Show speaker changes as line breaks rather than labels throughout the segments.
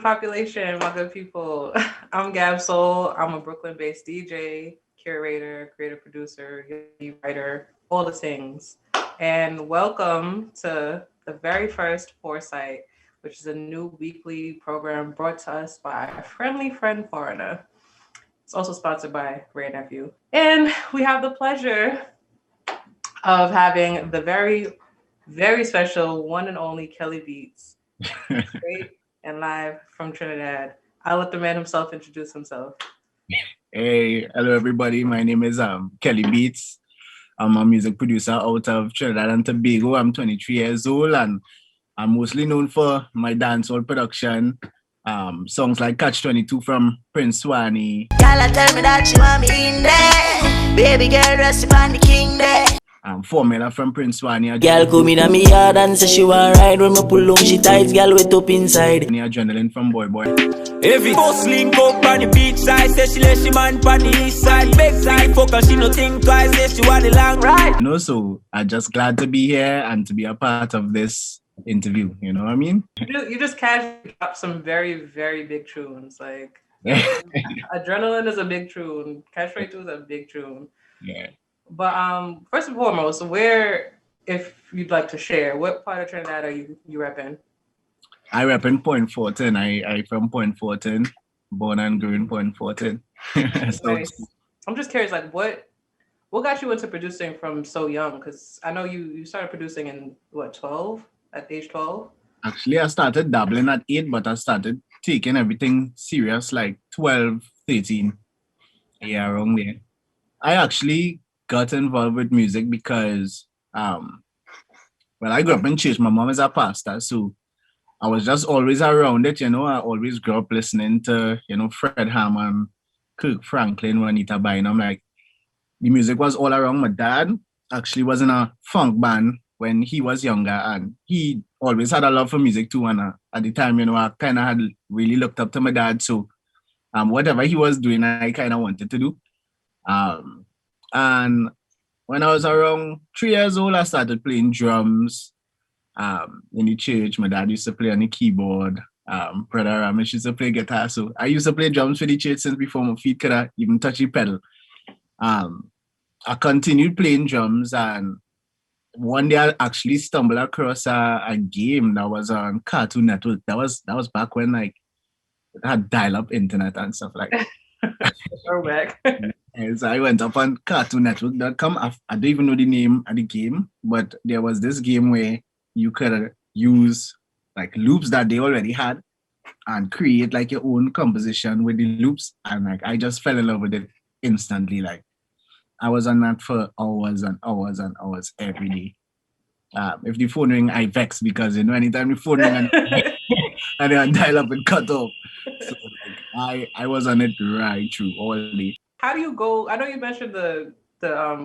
population, my good people. I'm GabSoul. I'm a Brooklyn-based DJ, curator, creative producer, writer, all the things. And welcome to the very first fore-site, which is a new weekly program brought to us by a friendly friend foreigner. It's also sponsored by Ray Nephew. And we have the pleasure of having the very, very special one and only Kelly Beatz, straight and live from Trinidad. I'll let the man himself introduce himself.
Hey, hello everybody. My name is Kelly Beatz. I'm a music producer out of Trinidad and Tobago. I'm 23 years old and I'm mostly known for my dancehall production. Songs like Catch 22 from Prince Swani.
Y'all tell me that you want me in there. Baby girl, rest upon the king there.
Formula from Prince Swani.
Girl come in a me yard and say she want ride. When me pull on she tight, girl wet up inside.
Adrenaline from Boy Boy.
Every boss link up on the beach side. Say she let she man on the east side. Big side focus, she no think twice. Say she want the long ride.
So I'm just glad to be here and to be a part of this interview. You know what I mean?
You just casually dropped some very, very big tunes. Like Adrenaline is a big tune. Catch 22 is a big tune.
Yeah.
But first and foremost, where, if you'd like to share, what part of Trinidad are you repping?
I rep in Point Fortin. I from Point Fortin, born and grew in Point Fortin.
Nice. I'm just curious, like what got you into producing from so young? Because I know you started producing in what, 12? At age 12?
Actually, I started dabbling at 8, but I started taking everything serious like 12, 13. Yeah, around there. I actually got involved with music because, I grew up in church. My mom is a pastor, so I was just always around it, I always grew up listening to, Fred Hammond, Kirk Franklin, Juanita Bynum. Like, the music was all around. My dad actually was in a funk band when he was younger, and he always had a love for music too. And at the time, I kind of had really looked up to my dad. So whatever he was doing, I kind of wanted to do. And when I was around 3 years old, I started playing drums in the church. My dad used to play on the keyboard. Brother Ramesh used to play guitar. So I used to play drums for the church since before my feet could even touch the pedal. I continued playing drums, and one day I actually stumbled across a game that was on Cartoon Network. That was back when like it had dial-up internet and stuff like that.
Throwback.
And so I went up on cartoonnetwork.com. I don't even know the name of the game, but there was this game where you could use like loops that they already had and create like your own composition with the loops. And like I just fell in love with it instantly. Like I was on that for hours and hours and hours every day. If the phone ring, I vex because anytime the phone ring and then dial up and cut off. So like, I was on it right through all day.
How do you go? I know you mentioned the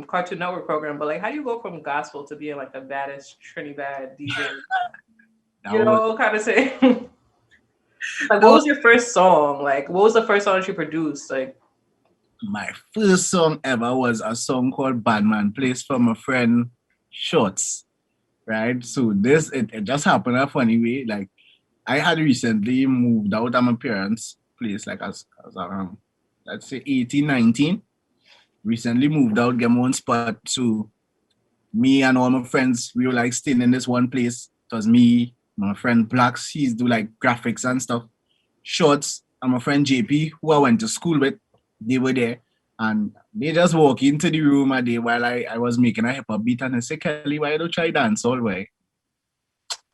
Cartoon Network program, but like, how do you go from gospel to being like the baddest Trinidad DJ? Kind of say. Like, what was your first song? Like, what was the first song that you produced? Like,
my first song ever was a song called Badman, placed from a friend Shorts. Right? So it just happened a funny way. Like, I had recently moved out of my parents' place, like as around, let's say 18, 19. Recently moved out, get my own spot. So me and all my friends, we were like staying in this one place. It was me, my friend Blacks, he's do like graphics and stuff. Shorts, and my friend JP, who I went to school with, they were there. And they just walk into the room a day while I was making a hip-hop beat, and they say, Kelly, why don't you try dancehall, way?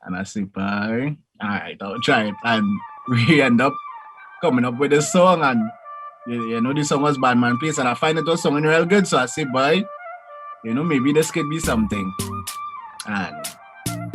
And I say, bye. All right, I'll try it. And we end up coming up with a song, and the song was Badman Place, and I find it was singing real good, so I say, bye. Maybe this could be something. And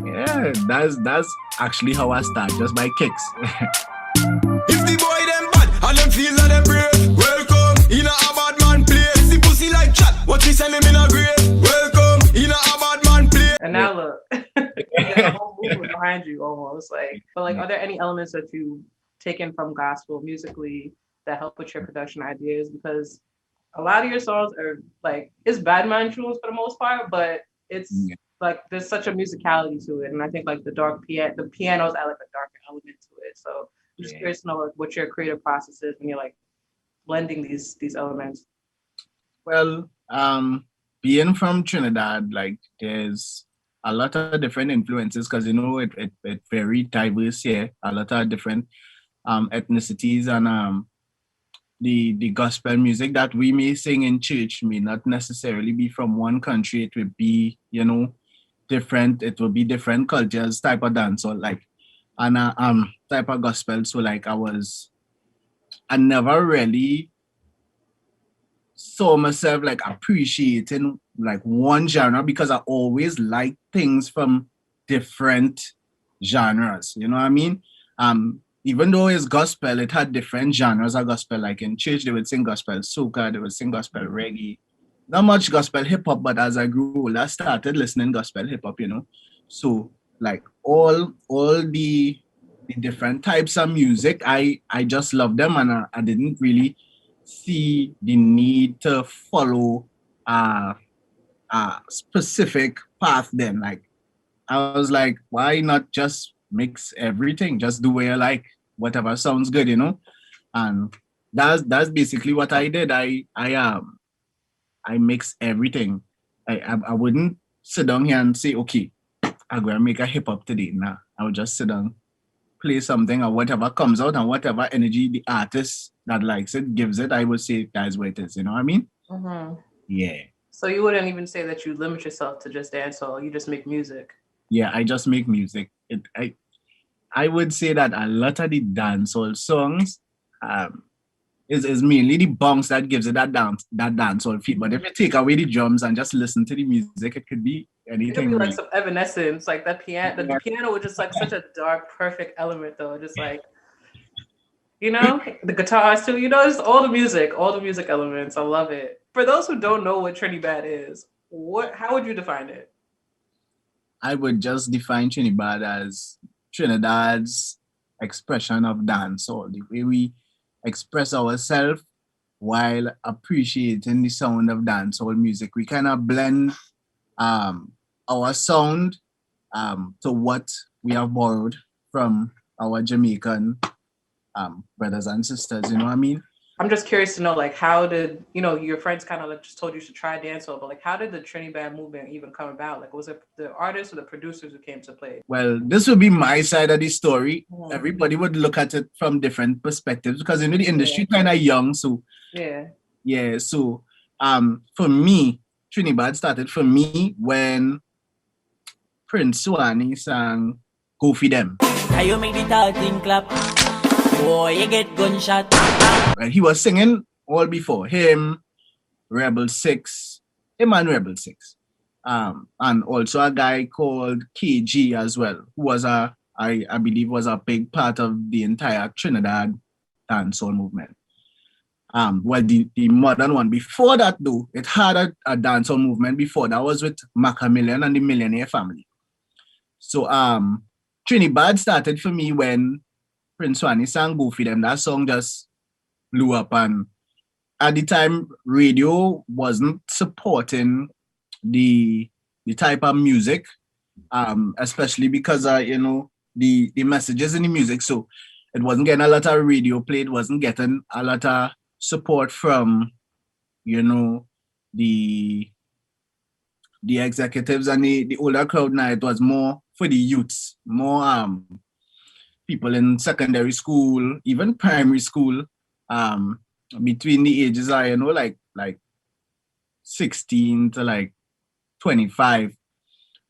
yeah, that's actually how I start, just by kicks.
If the boy them bad and them feel that them brave, welcome in a bad man place. The pussy like chat, what we send him in a grave, welcome in a bad man place.
And now look, the whole movement behind you almost like. But like, are there any elements that you've taken from gospel musically that help with your production ideas? Because a lot of your songs are like, it's badman tunes for the most part, but it's like there's such a musicality to it, and I think like the pianos add like a darker element to it. So just
Yeah.
curious to know like, what your creative process is when you're like blending these elements.
Well, being from Trinidad, like there's a lot of different influences because you know it very diverse here. A lot of different ethnicities and the gospel music that we may sing in church may not necessarily be from one country. It would be, you know, different. It will be different cultures, type of dance or like and type of gospel. So like I never really saw myself like appreciating like one genre because I always like things from different genres. You know what I mean? Even though it's gospel, it had different genres of gospel. Like in church, they would sing gospel soca, they would sing gospel reggae. Not much gospel hip hop, but as I grew older, I started listening gospel hip hop. You know, so like all the different types of music, I just love them, and I didn't really see the need to follow a specific path then. Like I was like, why not just mix everything? Just do what you like, whatever sounds good, you know? And that's basically what I did. I mix everything. I wouldn't sit down here and say, okay, I'm gonna make a hip hop today. Nah. I would just sit down, play something or whatever comes out and whatever energy the artist that likes it gives it, I would say that's what it is. You know what I mean?
Mm-hmm.
Yeah.
So you wouldn't even say that you limit yourself to just dancehall. You just make music.
Yeah, I just make music. I would say that a lot of the dancehall songs is mainly the bounce that gives it that dancehall feel. But if you take away the drums and just listen to the music, it could be
It
anything.
could be like
really.
some evanescence, like that piano. The piano was just like such a dark, perfect element, though. Just like, you know, the guitars too. You know, just all the music elements. I love it. For those who don't know what Trinidad is, how would you define it?
I would just define Trinidad as Trinidad's expression of dancehall, the way we express ourselves while appreciating the sound of dancehall music. We kind of blend our sound to what we have borrowed from our Jamaican brothers and sisters. You know what I mean?
I'm just curious to know, like, how did, you know, your friends kind of like just told you to try dancehall, but like, how did the Trinidad movement even come about? Like, was it the artists or the producers who came to play?
Well, this would be my side of the story.
Mm.
Everybody would look at it from different perspectives because you know the industry kind of young, so yeah. So for me, Trinidad started for me when Prince S1E1 sang "Go For Them."
How you make the talking clap? Boy, you get gunshot.
Right, he was singing all before him, Rebel 6, him and Rebel 6. And also a guy called KG as well, who was I believe was a big part of the entire Trinidad dancehall movement. Well, the modern one before that though, it had a dancehall movement before. That was with Macamillion and the Millionaire Family. So Trinidad started for me when Prince S1E1 sang "Go For Them." That song just blew up, and at the time radio wasn't supporting the type of music, especially because you know the messages in the music. So it wasn't getting a lot of radio play. It wasn't getting a lot of support from, you know, the executives and the older crowd. Now it was more for the youths, more people in secondary school, even primary school, between the ages of, you know, like 16 to like 25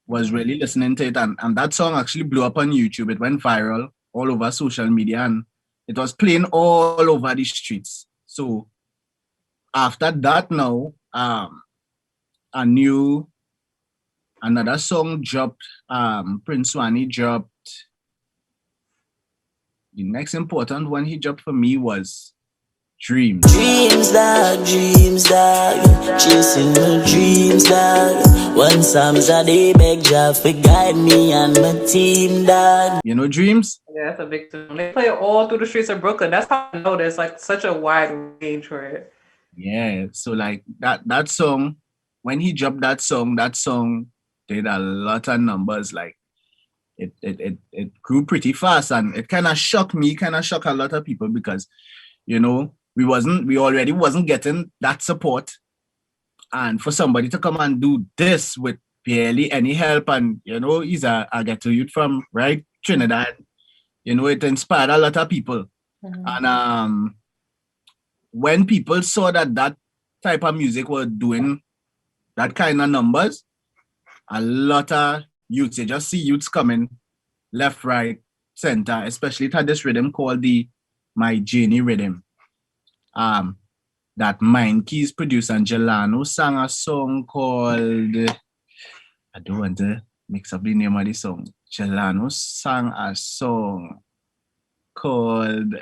was really listening to it, and that song actually blew up on YouTube. It went viral all over social media and it was playing all over the streets. So after that now, I knew another song dropped, Prince S1E1 dropped. The next important one he dropped for me was Dreams.
Dreams, dog, chasing my dreams, dog. One Psalms a day, beg Jah for guide me and my team, dog.
You know Dreams?
Yeah, that's a big tune. They play it all through the streets of Brooklyn. That's how I know there's like such a wide range for it.
Yeah, so like that song, when he dropped that song did a lot of numbers. Like it grew pretty fast, and it kind of shocked me, kind of shocked a lot of people because, we already wasn't getting that support, and for somebody to come and do this with barely any help, and he's a ghetto youth from Trinidad, it inspired a lot of people. And when people saw that type of music was doing that kind of numbers, a lot of youths, you just see youths coming left, right, center, especially to this rhythm called the My Journey rhythm. That Mind Keys produced, and Jelano sang a song called, I don't want to mix up the name of the song. Jelano sang a song called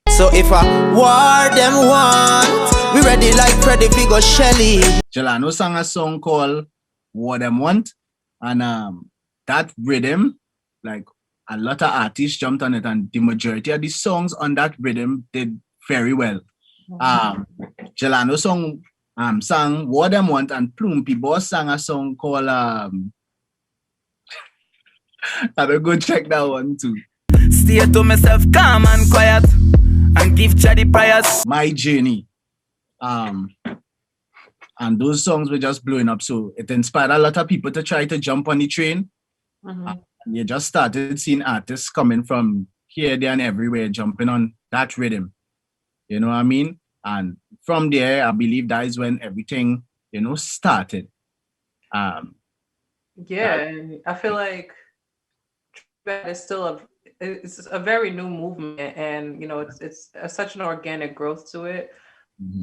So if a war them want, we ready like Freddy Figo Shelly.
Jelano sang a song called What Them Want, and that rhythm, like a lot of artists jumped on it, and the majority of the songs on that rhythm did very well. Jelano sang What Them Want, and Plumpy Boss sang a song called I don't go check that one too.
Stay to myself calm and quiet and give Chadi prayers.
My Journey. And those songs were just blowing up, so it inspired a lot of people to try to jump on the train. And you just started seeing artists coming from here, there, and everywhere jumping on that rhythm. You know what I mean? And from there, I believe that is when everything, started.
And I feel like it's still it's a very new movement, and it's such an organic growth to it.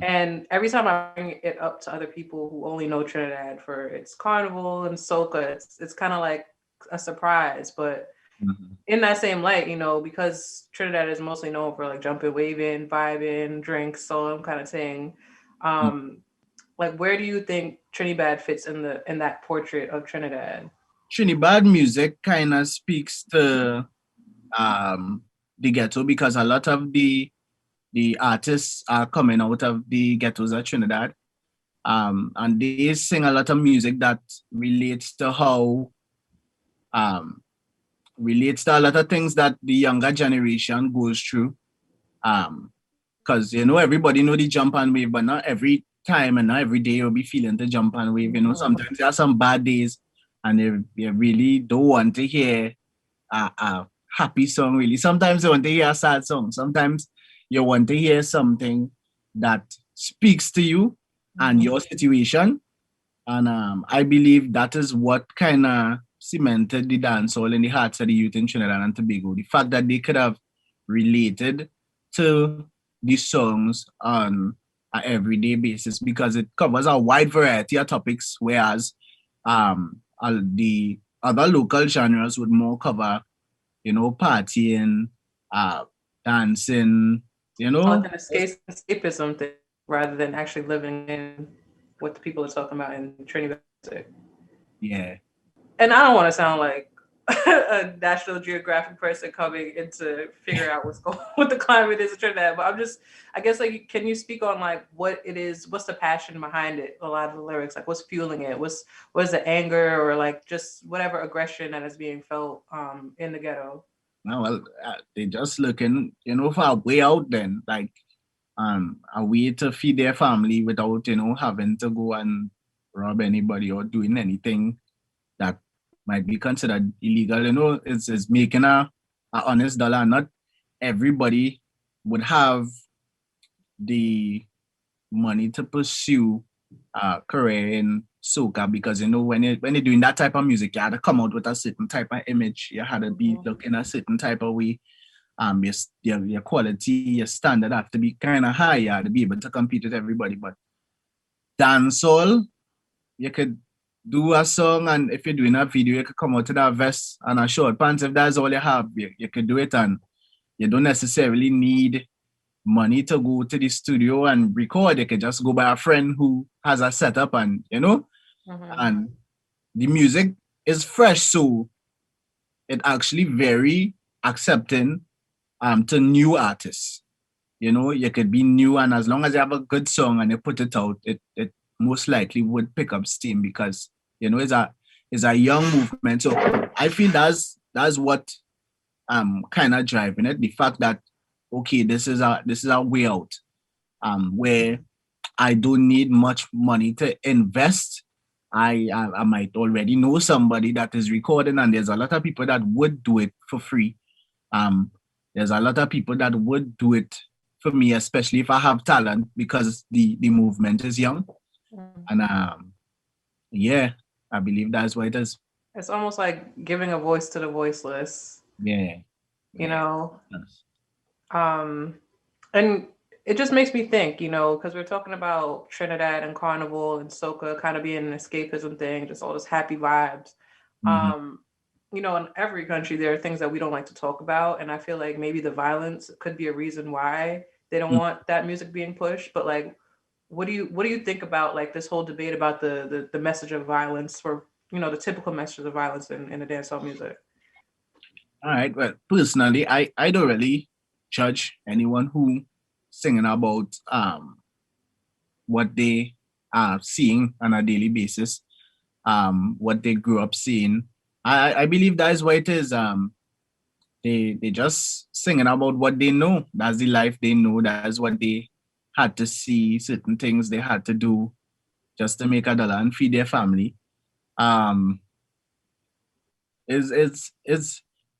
And every time I bring it up to other people who only know Trinidad for its carnival and soca, it's kind of like a surprise. But in that same light, because Trinidad is mostly known for like jumping, waving, vibing, drinks, so I'm kind of saying, like, where do you think Trinidad fits in that portrait of Trinidad?
Trinidad music kind of speaks to the ghetto, because a lot of the artists are coming out of the ghettos of Trinidad, and they sing a lot of music that relates to how relates to a lot of things that the younger generation goes through. Because everybody know the jump and wave, but not every time and not every day you'll be feeling the jump and wave. Sometimes there are some bad days, and you really don't want to hear a happy song. Really, sometimes you want to hear a sad song. Sometimes you want to hear something that speaks to you and your situation. And I believe that is what kind of cemented the dancehall in the hearts of the youth in Trinidad and Tobago. The fact that they could have related to these songs on an everyday basis, because it covers a wide variety of topics, whereas the other local genres would more cover, partying, dancing,
Like an escapism thing, rather than actually living in what the people are talking about in Trinidad.
Yeah.
And I don't want to sound like a National Geographic person coming in to figure out what the climate is in Trinidad, but I guess, like, can you speak on like what it is, what's the passion behind it, a lot of the lyrics, like what's fueling it, what is the anger, or like just whatever aggression that is being felt in the ghetto?
No, well, they just looking, for a way out then, like a way to feed their family without, having to go and rob anybody or doing anything that might be considered illegal. It's making a honest dollar. Not everybody would have the money to pursue a career in soca, because when you're doing that type of music, you had to come out with a certain type of image. You had to be looking a certain type of way. Your quality, your standard have to be kind of high. You had to be able to compete with everybody. But dancehall, you could do a song, and if you're doing a video, you could come out with a vest and a short pants. If that's all you have, you could do it, and you don't necessarily need money to go to the studio and record. You could just go by a friend who has a setup, and and the music is fresh, so it actually very accepting to new artists. You could be new, and as long as you have a good song and you put it out, it most likely would pick up steam, because it's a young movement. So I feel that's that's what kind of driving it. The fact that okay, this is a way out where I don't need much money to invest. I might already know somebody that is recording, and there's a lot of people that would do it for free. There's a lot of people that would do it for me, especially if I have talent, because the movement is young. And yeah, I believe that's what it is.
It's almost like giving a voice to the voiceless.
Yeah.
You know, and it just makes me think, you know, because we're talking about Trinidad and carnival and soca kind of being an escapism thing, just all this happy vibes. You know, in every country there are things that we don't like to talk about, and I feel like maybe the violence could be a reason why they don't want that music being pushed. But like, what do you think about like this whole debate about the message of violence, for, you know, the typical message of violence in the dancehall music?
All right. Well, personally, I don't really judge anyone who singing about what they are seeing on a daily basis, what they grew up seeing. I believe that is what it is. They just singing about what they know. That's the life they know. That's what they had to see, certain things they had to do just to make a dollar and feed their family. It's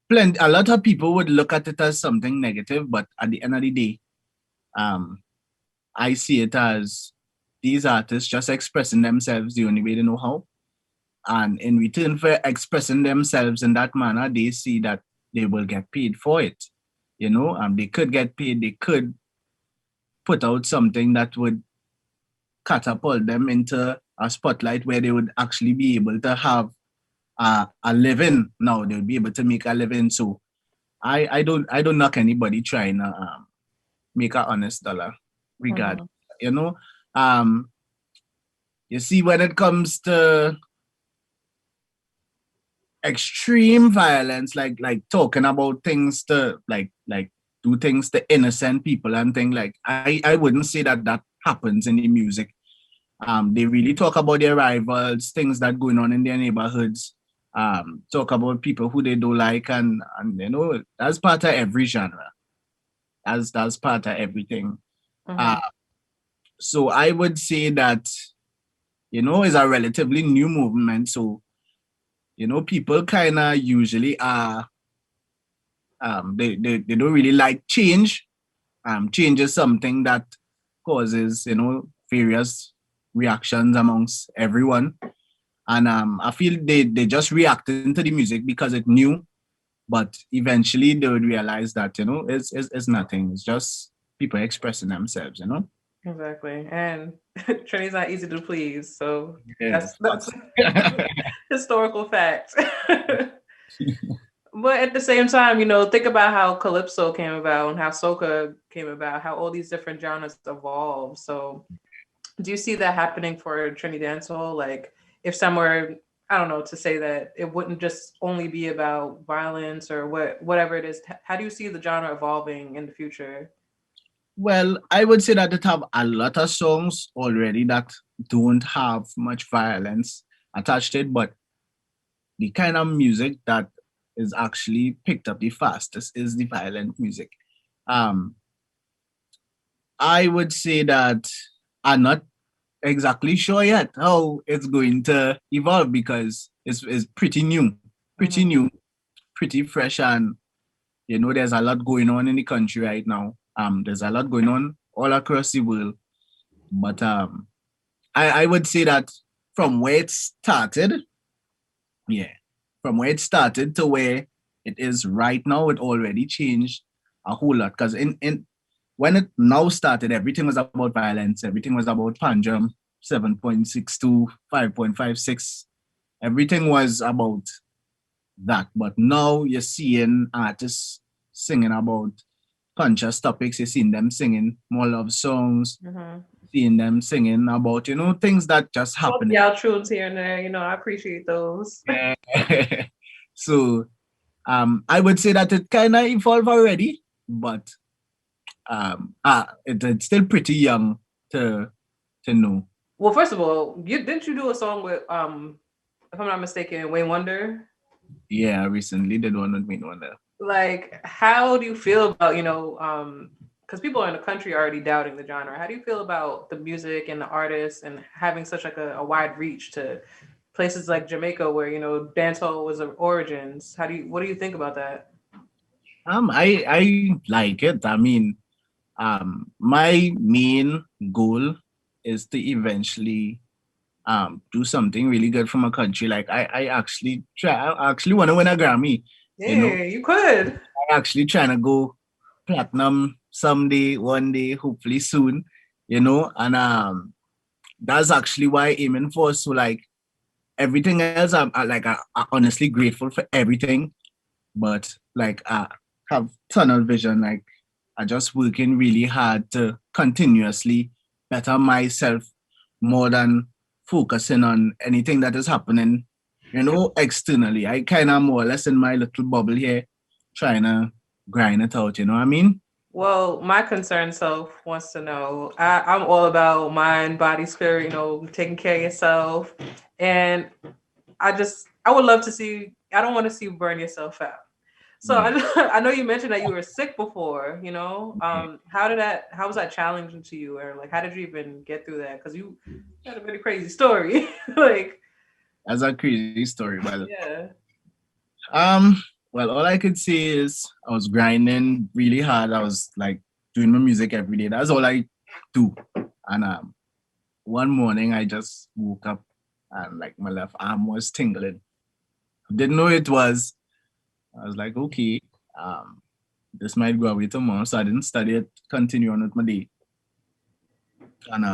plenty. A lot of people would look at it as something negative, but at the end of the day, I see it as these artists just expressing themselves the only way they know how. And in return for expressing themselves in that manner, they see that they will get paid for it. You know, they could get paid, they could put out something that would catapult them into a spotlight where they would actually be able to have a living. Now they'll be able to make a living. So I don't knock anybody trying to make an honest dollar regard. You know, you see, when it comes to extreme violence, like talking about things to like do things to innocent people and things, like I wouldn't say that happens in the music. They really talk about their rivals, things that going on in their neighborhoods, talk about people who they don't like, and you know, that's part of every genre. That's part of everything. So I would say that, you know, it's a relatively new movement. So, you know, people kind of usually are, they don't really like change. Change is something that causes, you know, various reactions amongst everyone. And I feel they just reacted to the music because it's new, but eventually they would realize that, you know, it's nothing. It's just people expressing themselves, you know?
Exactly. And Trini's not easy to please. So
Yes.
that's historical fact. But at the same time, you know, think about how calypso came about and how soca came about, how all these different genres evolved. So do you see that happening for Trini dancehall? Like, if somewhere, I don't know, to say that it wouldn't just only be about violence or whatever it is, how do you see the genre evolving in the future?
Well, I would say that it have a lot of songs already that don't have much violence attached to it, but the kind of music that is actually picked up the fastest is the violent music. I would say that I'm not exactly sure yet how it's going to evolve, because it's pretty new, pretty fresh, and you know, there's a lot going on in the country right now. There's a lot going on all across the world, but I would say that from where it started, from where it started to where it is right now, it already changed a whole lot. Because in when it now started, everything was about violence. Everything was about Panjam 7.62, 5.56. Everything was about that. But now you're seeing artists singing about conscious topics. You're seeing them singing more love songs. Seeing them singing about, you know, things that just happen.
Yeah, tunes here and there, you know, I appreciate those.
So I would say that it kind of evolved already, but it's still pretty young to know.
Well, first of all, didn't you do a song with, if I'm not mistaken, Wayne Wonder?
Yeah, I recently did one with me one there.
Like, how do you feel about, because people in the country are already doubting the genre. How do you feel about the music and the artists and having such like a wide reach to places like Jamaica where, dancehall was of origins? What do you think about that?
I like it. I mean, my main goal is to eventually do something really good for my country. Like I actually want to win a Grammy. You know,
Yeah, you could.
I actually trying to go platinum someday, one day, hopefully soon. And that's actually why I'm aiming for. So like everything else, I'm honestly grateful for everything, but like I have tunnel vision. Like I just working really hard to continuously better myself more than focusing on anything that is happening, externally. I kind of more or less in my little bubble here, trying to grind it out. You know what I mean?
Well, my concerned self wants to know. I'm all about mind, body, spirit, taking care of yourself. And I would love to see, I don't want to see you burn yourself out. So
Yeah.
I know you mentioned that you were sick before,
Yeah.
how was that challenging to you? Or like, how did you even get through that? Because you had a very crazy story. Like,
That's a crazy story.
yeah.
Um, well, all I could say is I was grinding really hard. I was like doing my music every day. That's all I do. And one morning I just woke up and like my left arm was tingling. Didn't know it was. I was like, okay, um, this might go away tomorrow. So I didn't study it, continue on with my day. And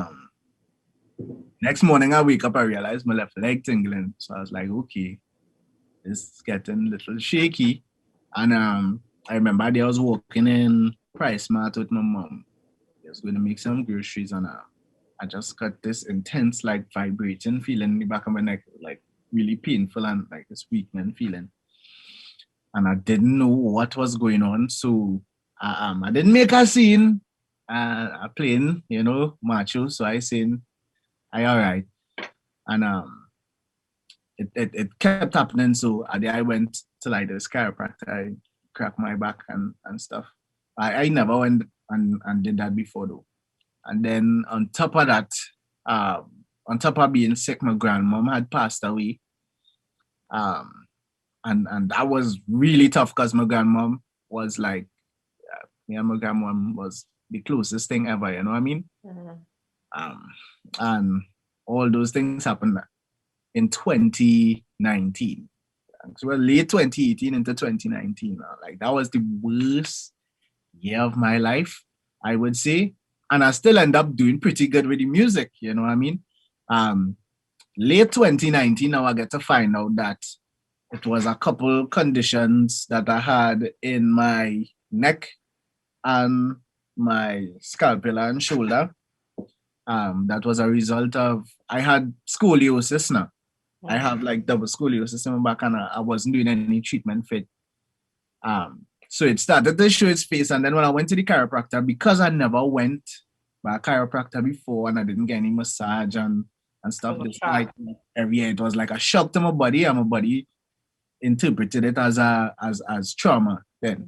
next morning I wake up, I realized my left leg tingling. So I was like, okay, it's getting a little shaky. And I remember I was walking in Price Mart with my mom. I was going to make some groceries and I just got this intense like vibrating feeling in the back of my neck, like really painful and like this weakening feeling. And I didn't know what was going on. So I didn't make a scene. I playing, macho. So I saying, I all right. And it kept happening. So I went to like this chiropractor. I cracked my back and stuff. I never went and did that before though. And then on top of that, on top of being sick, my grandmom had passed away. Um, and that was really tough because my grandmom was like, me and my grandmom was the closest thing ever, you know what I mean?
Mhm.
And all those things happened in 2019. So well, late 2018 into 2019. Like that was the worst year of my life, I would say. And I still end up doing pretty good with the music, you know what I mean? Um, Late 2019, now I get to find out that it was a couple conditions that I had in my neck and my scapula and shoulder. That was a result of I had scoliosis now. I have like double scoliosis in my back and I wasn't doing any treatment for it. So it started to show its face. And then when I went to the chiropractor, because I never went by a chiropractor before and I didn't get any massage and stuff,
It was a
this
shock.
like every year it was like a shock to my body, and my body interpreted it as trauma then,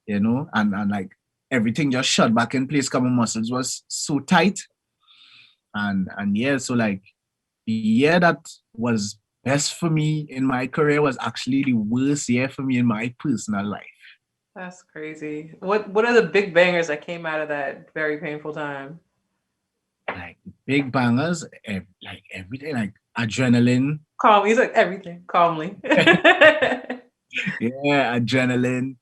Mhm.
and like everything just shut back in place because my muscles was so tight. And yeah, so like the year that was best for me in my career was actually the worst year for me in my personal life.
That's crazy. What are the big bangers that came out of that very painful time?
Like big bangers, like everything, like adrenaline.
Calm. He's like everything calmly.
Yeah, adrenaline.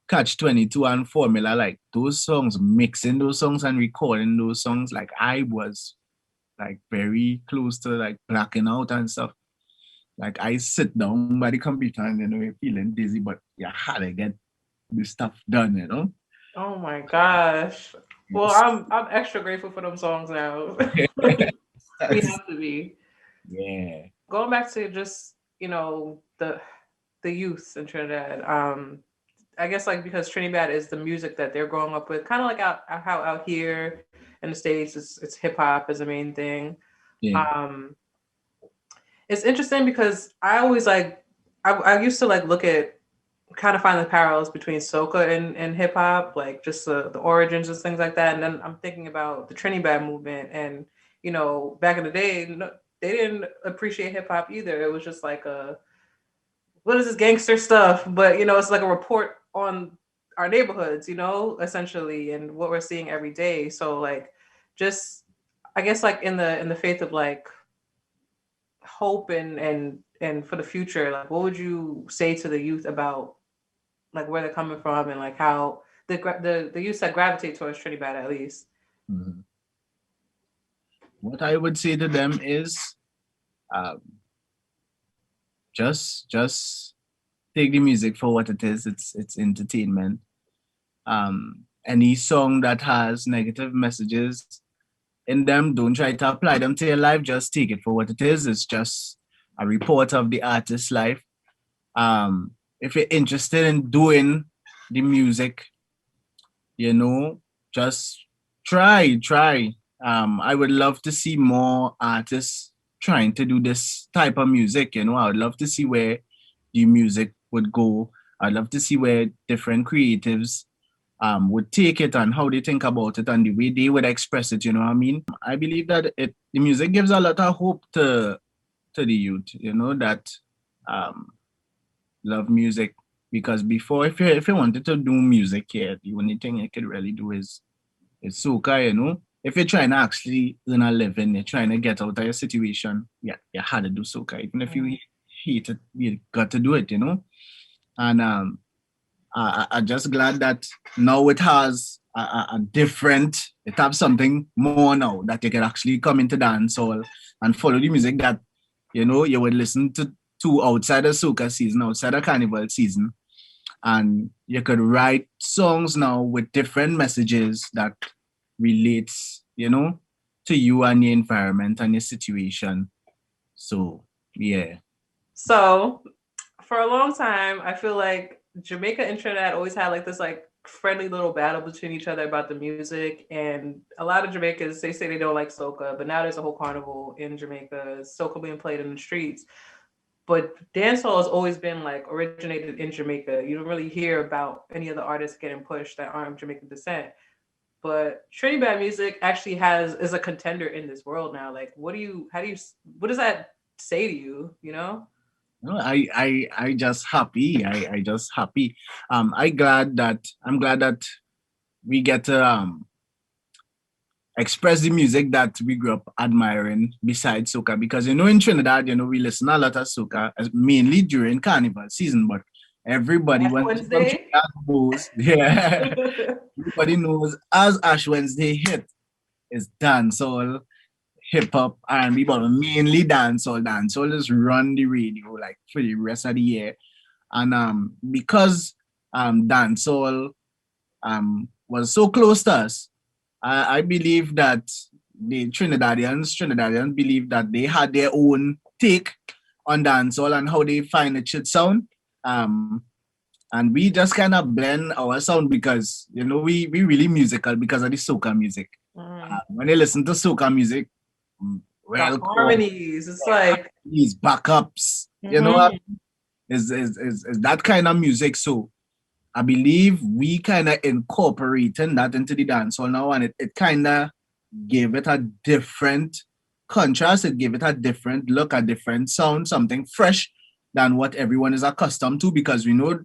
Catch 22 and Formula, like those songs, mixing those songs and recording those songs, like I was like very close to like blacking out and stuff. Like I sit down by the computer and you're feeling dizzy, but you had to get this stuff done.
Oh my gosh. Well,
Yes.
I'm extra grateful for them songs now. We have to be.
Yeah.
Going back to just, the youth in Trinidad. I guess like because Trinidad is the music that they're growing up with, kind of like how out here in the States it's hip hop is the main thing.
Yeah.
Um It's interesting because I always like I used to like look at kind of find the parallels between soca and hip hop, like just the origins and things like that. And then I'm thinking about the Trinidad movement, and you know, back in the day, no, they didn't appreciate hip hop either. It was just like a what is this gangster stuff? But you know, it's like a report on our neighborhoods, you know, essentially, and what we're seeing every day. So like, just I guess like in the faith of like hope and for the future, like what would you say to the youth about like where they're coming from and like how the youth that gravitate towards Trinidad at least?
Mhm. What I would say to them is, um, just take the music for what it is. It's entertainment. Any song that has negative messages in them, don't try to apply them to your life. Just take it for what it is. It's just a report of the artist's life. If you're interested in doing the music, you know, just try. I would love to see more artists trying to do this type of music. You know, I would love to see where the music would go. I'd love to see where different creatives would take it and how they think about it and the way they would express it. You know what I mean? I believe that the music gives a lot of hope to the youth. You know that um, love music, because before, if you wanted to do music here, the only thing you could really do is soca. You know, if you're trying to actually earn a living, you're trying to get out of your situation, yeah, you had to do soca. Even if you hate it, you got to do it. You know, and I'm just glad that now it has a different, it has something more now that you can actually come into dancehall and follow the music that, you know, you would listen to outside the soca season, outside the carnival season. And you could write songs now with different messages that relates, you know, to you and your environment and your situation. So, yeah.
So for a long time, I feel like Jamaica and Trinidad always had like this like friendly little battle between each other about the music. And a lot of Jamaicans, they say they don't like soca, but now there's a whole carnival in Jamaica, soca being played in the streets. But dancehall has always been like originated in Jamaica. You don't really hear about any of the artists getting pushed that aren't of Jamaican descent. But Trinidad music actually is a contender in this world now. Like, what does that say to you? You know?
No, I just happy. I just happy. I'm glad that we get to express the music that we grew up admiring besides soca, because you know in Trinidad, you know, we listen a lot of soca mainly during carnival season, but everybody
Ash
when
Wednesday.
Trinidad goes, yeah, everybody knows as Ash Wednesday hit is dancehall, hip hop, R&B, but mainly dancehall. Dancehall is run the radio like for the rest of the year. And because dancehall was so close to us, I believe that the Trinidadians believe that they had their own take on dancehall and how they find it should sound. Um, and we just kind of blend our sound because, you know, we really musical because of the soca music. When you listen to soca music,
The
welcome.
harmonies. It's like
These backups, you know what? Is that kind of music. So I believe we kind of incorporating that into the dancehall now, and it kind of gave it a different contrast. It gave it a different look, a different sound, something fresh than what everyone is accustomed to, because we know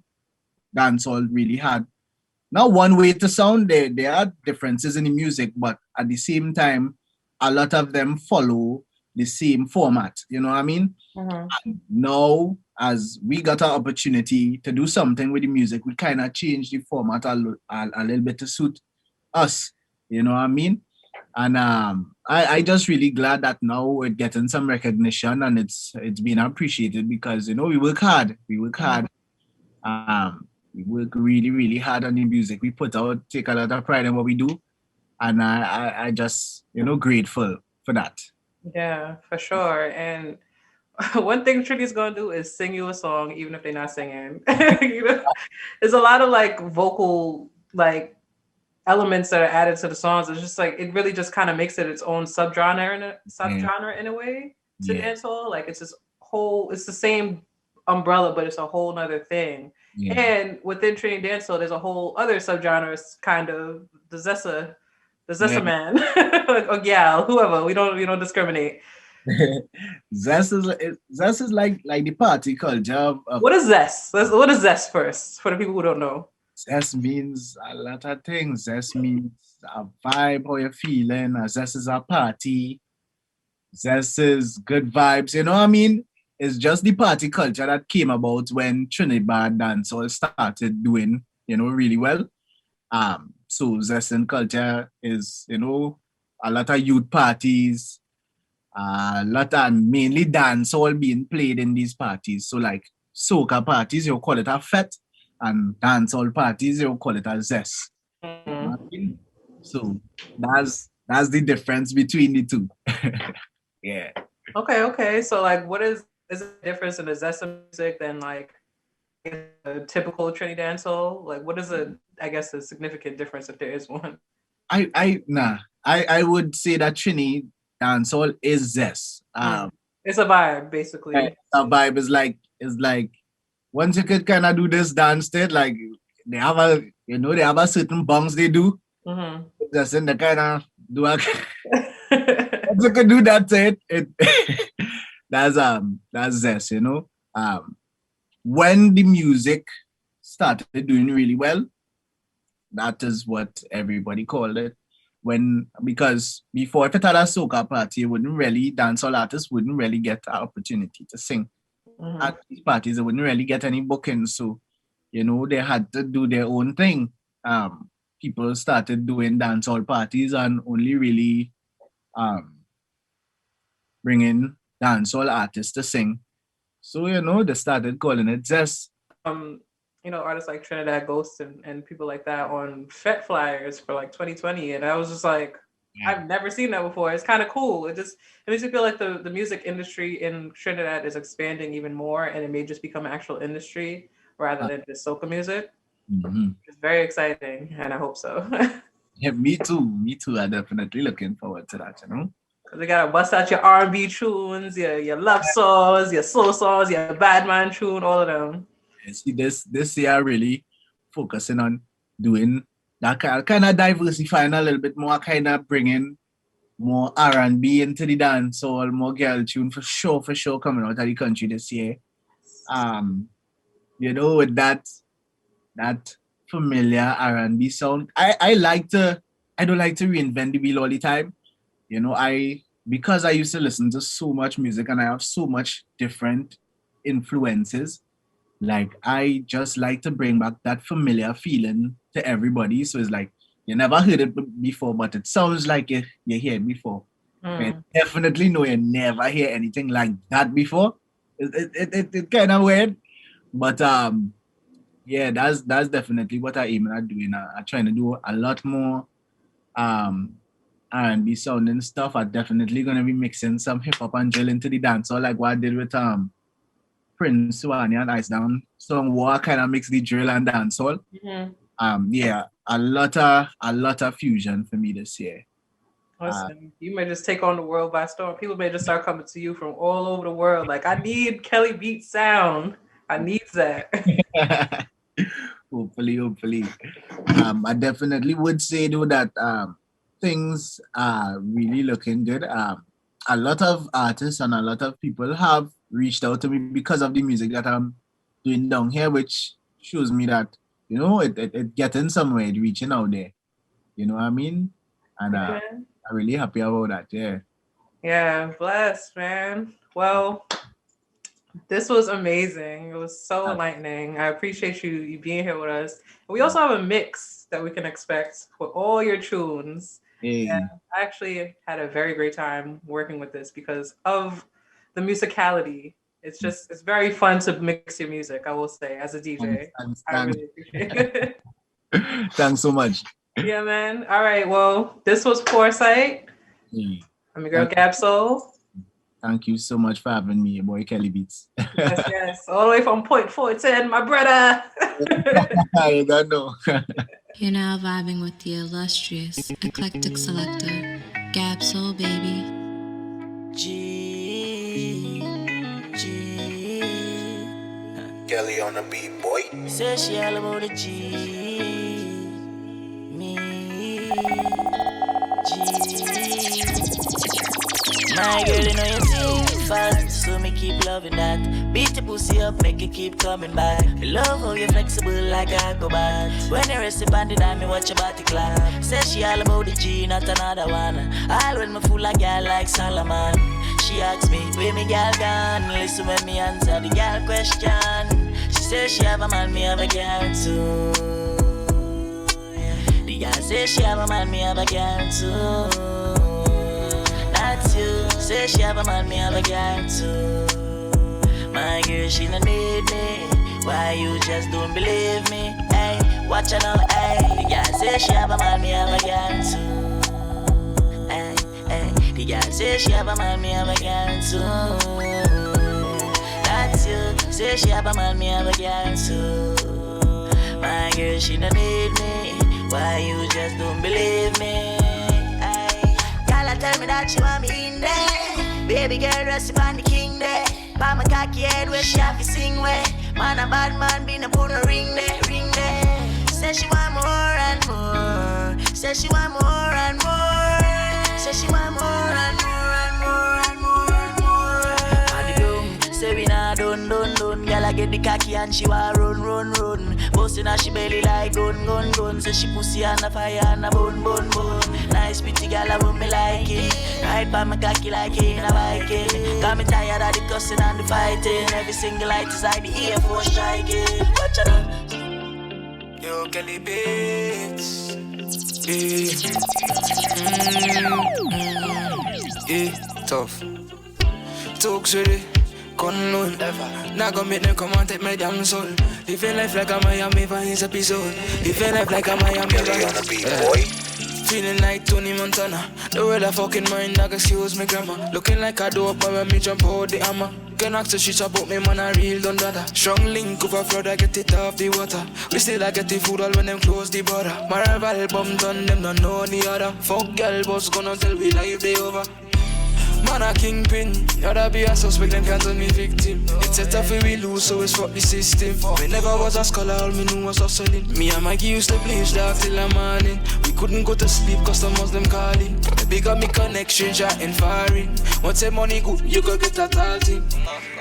dancehall really had not one way to sound. There are differences in the music, but at the same time, a lot of them follow the same format. You know what I mean? Now, as we got an opportunity to do something with the music, we kind of changed the format a little bit to suit us. You know what I mean? And I just really glad that now we're getting some recognition and it's been appreciated, because you know we work hard. We work really, really hard on the music we put out, take a lot of pride in what we do. And I just, you know, grateful for that.
yeah, for sure. And one thing Trinity's gonna do is sing you a song, even if they're not singing. You know, there's a lot of like vocal like elements that are added to the songs. It's just like it really just kind of makes it its own subgenre in a way to
Yeah.
dancehall. Like it's just it's the same umbrella, but it's a whole nother thing.
Yeah.
And within Trinidad dancehall, there's a whole other subgenre, kind of the zessa man, or gal, whoever. We don't discriminate.
Zess is like the party culture of
What is zess? What is zess first for the people who don't know?
Zess means a lot of things. Zess means a vibe, how you're feeling. Zess is a party. Zess is good vibes. You know what I mean? It's just the party culture that came about when Trinidad dancehall started doing, really well. So Zessan culture is, a lot of youth parties, a lot of mainly dancehall being played in these parties. So like soca parties, you call it a fete, and dancehall parties, you call it a zess.
Mm-hmm.
You know what I mean? So that's the difference between the two. Yeah.
Okay. So like, what is the difference in the zessa music than like a typical Trinidad dancehall? Like, what is a significant difference if there is one?
I would say that Trini dancehall is zest.
It's a vibe, basically.
A vibe is like once you could kind of do this dance state, like they have a certain bongs they do.
Mm-hmm.
Just in the kind of do a once you could do that it that's zest, when the music started doing really well, that is what everybody called it. Because before, if it had a soca party, dancehall artists wouldn't really get an opportunity to sing.
Mm-hmm.
At these parties, they wouldn't really get any bookings. So, they had to do their own thing. People started doing dancehall parties and only really bringing dancehall artists to sing. So, they started calling it zess.
Artists like Trinidad Ghost and people like that on FET flyers for like 2020. And I was just like, I've never seen that before. It's kind of cool. It makes me feel like the music industry in Trinidad is expanding even more, and it may just become an actual industry rather than just soca music.
Mm-hmm.
It's very exciting, and I hope so.
Yeah, me too. I'm definitely looking forward to that,
They gotta bust out your R&B tunes, your love songs, your soul songs, your badman tune, all of them.
See, this year really focusing on doing that kind of diversifying a little bit more, kind of bringing more R&B into the dance, or more girl tune for sure coming out of the country this year. With that familiar R&B sound. I don't like to reinvent the wheel all the time. Because I used to listen to so much music and I have so much different influences. Like, I just like to bring back that familiar feeling to everybody. So it's like, you never heard it before, but it sounds like you heard it before. And definitely know you never hear anything like that before. It kind of weird. But that's definitely what I aim at doing. I'm trying to do a lot more R&B sounding stuff. I'm definitely going to be mixing some hip-hop and drill into the dance, or like what I did with Prince S1E1 and Ice Down song War, kind of mix the drill and dancehall.
Mm-hmm.
A lot of fusion for me this year.
Listen, you may just take on the world by storm. People may just start coming to you from all over the world. Like, I need Kelly Beatz sound. I need that.
Hopefully. I definitely would say though that things are really looking good. A lot of artists and a lot of people have reached out to me because of the music that I'm doing down here, which shows me that, it getting somewhere, it reaching out there. You know what I mean? And I'm really happy about that, yeah.
Yeah, blessed, man. Well, this was amazing. It was so enlightening. I appreciate you being here with us. We also have a mix that we can expect with all your tunes.
Hey.
And I actually had a very great time working with this because of the musicality. It's very fun to mix your music, I will say, as a DJ. I really appreciate it.
Thanks so much.
Yeah, man. All right. Well, this was fore-site. I'm your girl, GabSoul.
Thank you so much for having me, your boy Kelly Beatz.
Yes. All the way from Point 410, my brother.
I don't know.
You're now vibing with the illustrious, eclectic selector, GabSoul, baby.
G.
Kelly on the beat, boy.
Say she all about the G. Me. G. My girl, you know you see fast, so me keep loving that. Beat the pussy up, make it keep coming back. I love how you flexible like a acrobat. When you rest upon the dime, me watch your body clap. Say she all about the G, not another one. All when me fool a girl like Solomon. She asks me, where me girl gone? Listen when me answer the girl question. She says she have a man, me have a girl too. The girl says she have a man, me have a girl too. That's you. Say she have a man, me have a girl too. My girl, she don't need me. Why you just don't believe me? Hey, watch her now, hey. The girl say she have a man, me have a girl too. Hey, hey. The girl say she have a man, me have a girl too. That's you. Say she have a man, me have a girl too. My girl, she don't need me. Why you just don't believe me? Tell me that you want me in there. Baby girl, rest upon the king there. By my cocky head where she have to sing where. Man a bad man, be no put no ring there, ring there. Say she want more and more. Say she want more and more. Say she want more and more and more and more and more. And the doom, say we nah done. Girl I get the cocky and she want run. Bustin' her she belly like gun. Say she pussy and a fire and a bun. Nice pretty girl, I want me like it. Ride by my cocky like it in a Viking. Got me tired of the cussing and the fighting. Every single light is like the Air Force striking. Watch out.
Yo, Kelly Beatz. Tough. Talks with it. Con loan. Not gonna make them come and take my damn soul. Living life like a Miami for his episode. Living life like a Miami.
Kelly on the beat, boy.
Feeling like Tony Montana. The world a fucking mind, dog, excuse me grammar. Looking like a dope, but when me jump out the hammer. Can ask the shit about me, man, I real done brother. Strong link over flood, I get it off the water. We still I get the food all when them close the border. My rival bum done, them don't know the other. Fuck girl, boss gonna tell we life they over. Man a kingpin, rather be a suspect, them can't turn me victim. It's a tough we lose, so it's fuck the system. Me never was a scholar, all me knew was hustling. Me and Mikey used to bleach dark till the morning. We couldn't go to sleep, customers them calling. Big up me connection, chatting foreign. Once the money good, you go get a tall thing.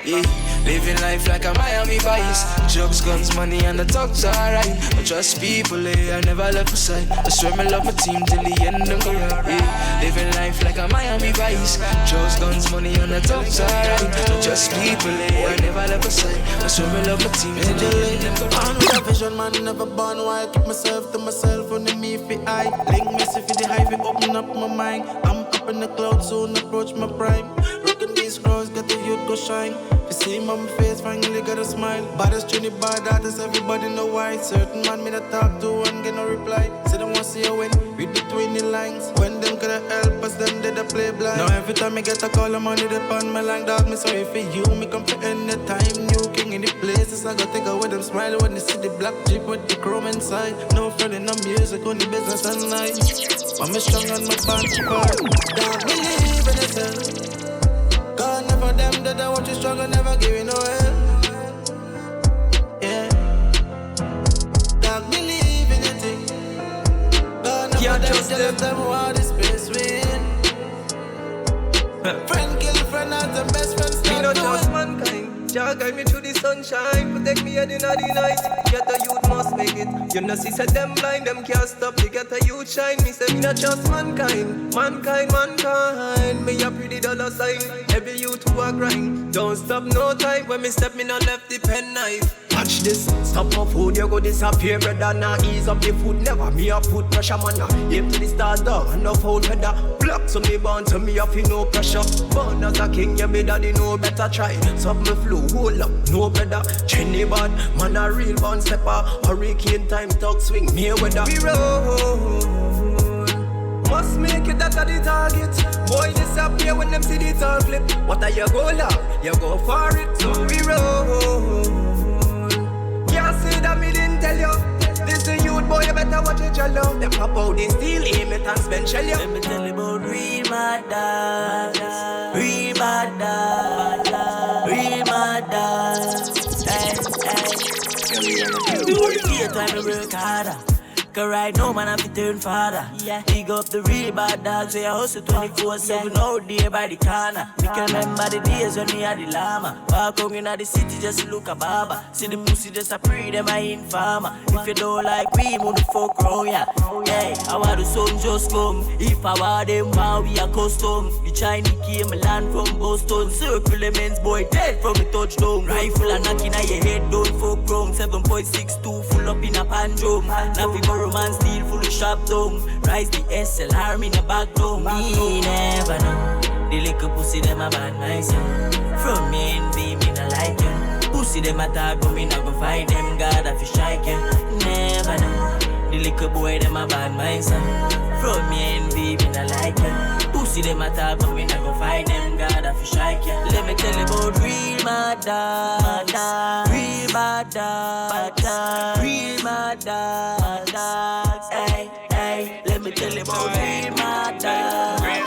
Yeah, living life like a Miami Vice. Drugs, guns, money, and the thugs alright. But trust people, I never left aside. I swear me love my team till the end of my career. Yeah, living life like a Miami Vice. Drugs, guns, money, and the thugs alright. But trust people, I never left aside. I swear me love my team till the end of my career.
I'm a vision man, never born wild. Keep myself to myself, only me fi eye. Link me see fi the high, fi open up my mind. I'm up in the clouds, soon approach my prime. Rocking these scrolls, got the youth go shine. You see my face, finally got a smile. But as Trinibad artists, everybody know why. Certain man me that talk to and get no reply. Say them want see you win, read between the lines. When them coulda help us, them did a play blind. Now every time I get a call, I'm on it upon my line. Dog, me sorry for you, me come for any time. New king in the places, I got take away them smile. When they see the black jeep with the chrome inside. No friend in no music, only business and night. But me strong on my punch part. Don't believe in yourself. God never them that I want you strong and never give you no help. Yeah. Don't believe in your thing. God never them that left them all the space win. Friend kill friend as the best friend start.
Me no trust mankind. Jah guide me through the sunshine, protect me head inna the night. Get a youth must make it. You know see say them blind, them can't stop. They get a youth shine. Me say me no trust mankind. Mankind. Me a pretty dollar sign. Every youth who a grind, don't stop no time. When me step, me no left the pen knife. Watch this, stop my food, you go disappear, brother. Now ease up the food, never me a put pressure, man. Aim to the stars, dog, enough old weather. Block so me born to me, I feel no pressure. Born as a king, yeah, me daddy know better try. Stop me flow, hold up, no better. Trinidad, man a real born stepper. Hurricane time, talk swing, me weather. We roll, must make it that the target. Boy disappear when them see the tall flip. What are you go loud, you go for it. So we roll. Can't say that me didn't tell you. This the youth boy, you better watch it, jello. Them pop out the steel, aim it and spend shell you.
Let me tell you about real mad dogs. Real mad dogs. Real mad dogs. Hey, hey. The only fear time we work harder. Cause right now, man, I fi turn father. Yeah. Dig up the real bad dogs, say I hustle 24/7 out there by the corner. Me can remember the days when me had the llama. Walk out in the city just to look a barber. See the pussy just a pre, them I informer. If you don't like we, move the fuck round, yeah. Yeah, I want the sun just come. If I want them, how we are custom. The Chinese came land from Boston. Circle the men's boy dead from the touchdown. Rifle and knocking at your head, don't fuck wrong. 7.62 full up in a pan drum. Now we go romance steel full of shop down. Rise the SLR in the back down. Me never know. The little pussy them a bad myself. From me envy me not like you. Pussy them a talk but me not go fight them. God I fi strike you. Never know. The little boy them a bad myself. From me envy me not like you. Pussy them a talk but me not go fight them. God I fi strike you. Let me tell you about real mad dogs. Real bad dogs. Real mad dogs. Hey, hey. Let me tell you about real mad dogs. Real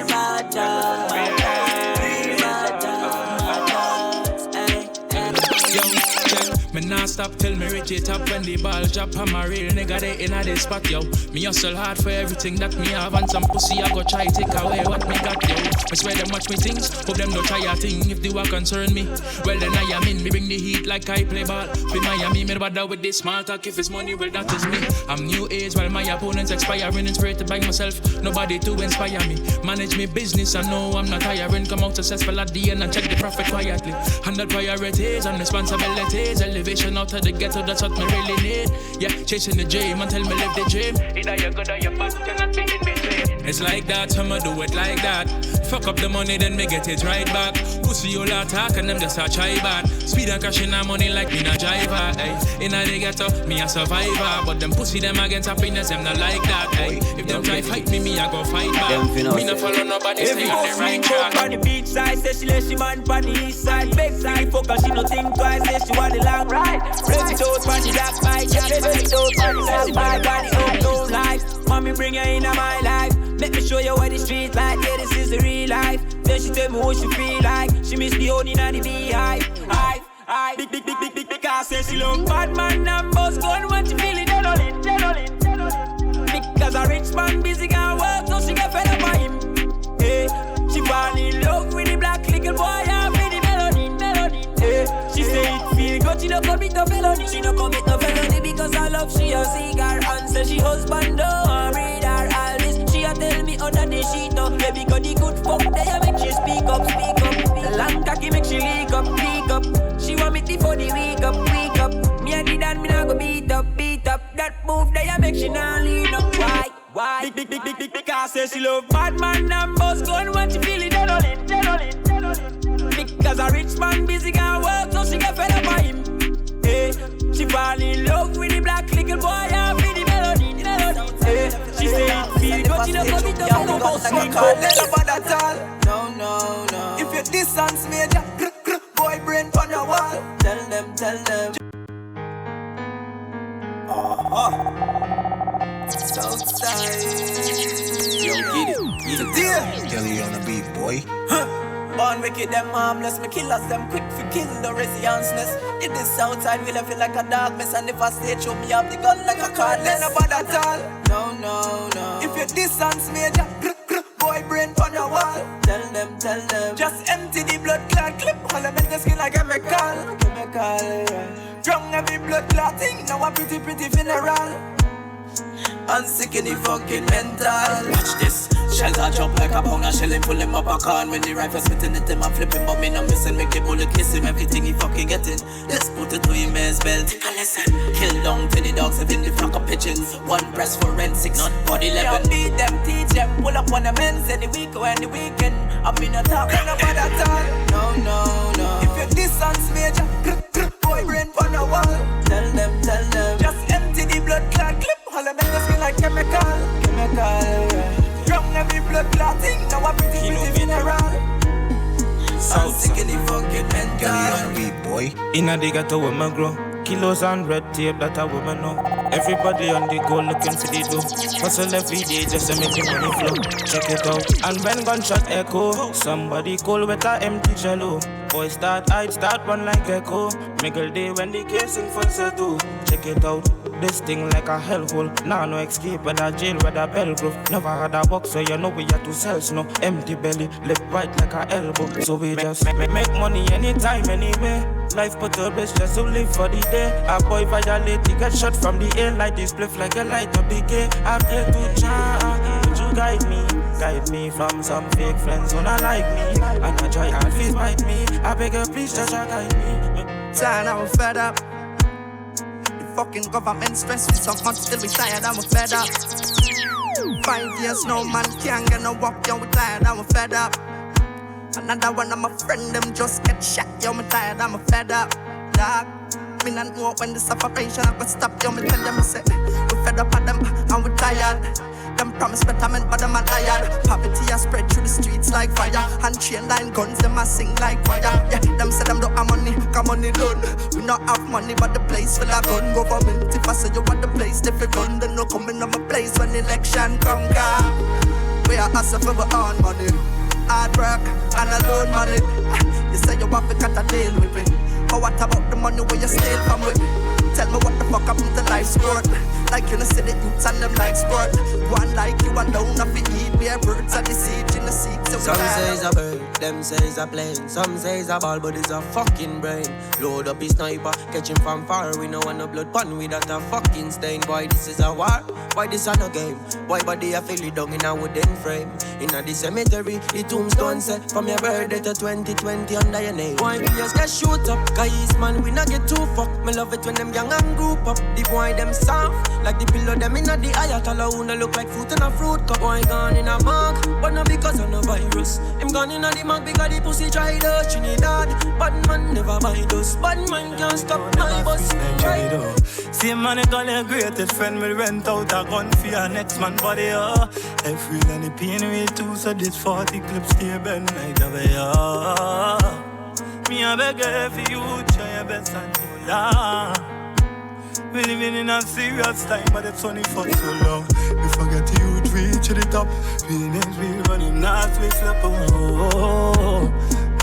mad dogs. Real mad dogs. Hey, hey.
Yo, check. Me nah stop till me reach it up when the ball drop. I'm a real nigga they inna the spot, yo. Me hustle hard for everything that me have, and some pussy I go try take away what me got, yo. I swear them watch me things, hope them don't try a thing. If they were concern me, well then I am in. Me bring the heat like I play ball. With Miami, me bother with this small talk. If it's money, well that is me. I'm new age while my opponents expiring. Inspired by myself, nobody to inspire me. Manage me business, I know I'm not tiring. Come out successful at the end and check the profit quietly. Handle priorities and responsibilities. Elevation out of the ghetto, that's what me really need. Yeah, chasing the dream until me live the dream. Either you're good or you're bad, cannot be in between. It's like that, I'ma do it like that. Fuck up the money, then me get it right back. Pussy all attack and them just a try bad. Speed and crashing our money like me na driver. Ay, inna the ghetto, me a survivor. But them pussy them against happiness, them not like that. Ay, if them try fight me, me a go fight back. Me no follow nobody, stay on the right track.
On the beach side, say she let she man on the east side. Big side, fuck her, she no think twice, say she want the long ride. Ready to on the dark bike, yeah, ready to on the side, bike, on the unknown life. Mommy bring her into my life. Let me show you what the street like, yeah, this is the real life. Then she tell me what she feel like. She miss the honey and the beehive. Big, because say she love badman and boss gun when she feel it, dead on it. Because a rich man busy can work, so she get fed up by him. Hey, she fall in love with the black little boy and with the melody. Hey, she say it feel good, she no commit a felony. She no commit a felony because I love she a cigar and say she husband don't read her all this. She a tell me under the sheet up, baby got the good fuck there make she speak up. The long cocky make she leak up. She want me to for the week up. Me and the dan me nah go beat up. That move there make she nah lean up. Why? Big, because say she love badman and boss gun when she feel it dead on it. Because a rich man busy can work, so she get fed up by him. Hey, she fall in love with the black little boy and with the melody. Hey, she say it feel good, she don't come into the house.
Let nobody at all. No. If you distance major, boy brain on your wall. Tell them. Southside.
Yo, get it. Kelly on the beat, boy.
Born wicked, them harmless. Me killers, them quick for kill the resilienceness. In this Southside, we feel like a darkness. And if I stay true, me have the gun like a cardless. Let nobody at all. No. If you distance major, boy brain on your wall. Tell them. Just empty the blood clot clip. All I make the skin like chemical. Drunk every blood clotting. Now a pretty funeral. I'm sick in the fucking mental. Watch this. Shells are drop like a pound of shell and pull him up a can. When the rifle spitting at him, I'm flipping, but me no missing. Make the bullet kiss him, everything he fucking getting. Let's put it to him as belt. Take a lesson. Kill down 20 dogs, 7 the flock of pigeons. One breast forensics, not body 11. Beat them, teach them, pull up on the men's any week or any weekend. I'm in a talk, ain't nobody at all. No. If you distance major, boy brain on the wall. Tell them. Just empty the blood clot clip. All I make the skin like chemical. Drunk every blood clotting. Now a pretty funeral. I'm sick in the fucking mental.
Kelly on the beat, boy.
Inna the ghetto where me grow. kilos and red tape that a woman know. Everybody on the go looking for the dough. Hustle every day just to make the money flow. Check it out. And when gunshot echo, somebody call with a empty jello. Boys start hide, start run like echo. Middle day when the casing for do. Check it out. This thing like a hellhole. Nah, no escape, whether jail, whether bell grove. Never had a box, so you know we had to sell snow. Empty belly, lip right like a elbow. So we just make money anytime, anyway. Life put a best just to live for the day. A boy violate, he get shot from the air. Like this spliff like a light up the gate. I'm here to try, would you guide me from some fake friends who not like me. And I try hard to fight me. I beg you please just guide me.
Tired, I'm fed up. The fucking government stress me so much till we tired, I'm fed up. 5 years no man can't get no work, yo, we tired, I'm fed up. Another one of my friend, them just get shot, yo, me tired, I'm fed up. Dog, me not know when this operation I could stop, yo, me tell them, me say, we fed up at them, and we tired. Them promise betterment, but them are tired. Poverty has spread through the streets like fire. And chain line guns, them a sing like fire. Yeah, them say them don't have money, come money done. We not have money, but the place full of gun. Government, if I say you want the place, they fi run. Then no coming on my place when election come, car. We are hustle for our own money. Hard work and alone money. You say you want to cut a deal with me, but what about the money where you steal from me? Tell me what the fuck happened to life sport. Like you know see the youths and them like sport. One like you alone, have to eat bare birds and the siege in the seat. So
some say it's a bird, them say it's a plane. Some say it's a ball, but it's a fucking brain. Load up his sniper, catch him from far. We know want no blood pun without a fucking stain. Boy, this is a war, why this a no game? Boy, body I feel it down in a wooden frame. In a the cemetery, the tombstone set from your birthday to 2020 under your name. Boy, we just get shoot up, guys man, we not get too fucked. Me love it when them young and group up. The boy them soft, like the pillow them in a the ayatollah who no look like fruit in a fruit cup. Boy gone in a mug, but not because of no virus. Him gone in a the mug because the pussy tried us. Trinidad, badman never mind us. Badman can't stop my bus.
See man, it call your greatest friend. Will rent out a gun for your next man body. Every and the pain we too, so this 40 clips stay bend like a way. Me a beg for you, try your best and do ya. We living in a serious time, but it's only for so long. We forget the youth reach to the top. Feelings we running nuts, we slip. Oh,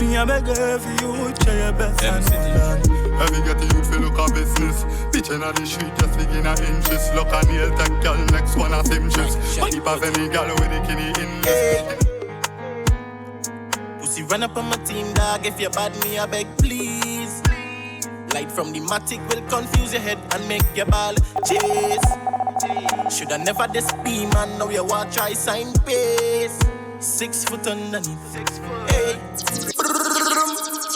me a beg for you, try your best and do ya.
Every get the youth feel look a business. Bitchin' on the street just begin a inches. Look a nail tech girl, next one a sim chips. But if I've any girl with the kinny in this.
Pussy run up on my team, dog. If you're bad, me I beg please. Light from the matic will confuse your head and make your ball chase. Shoulda never this be man, now you watch try sign pace. 6 foot underneath. Hey.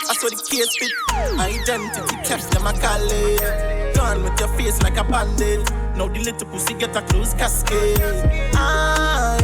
I saw the case fit. Identity theft, them a call it. Gone with your face like a bandit. Now the little pussy get a closed casket.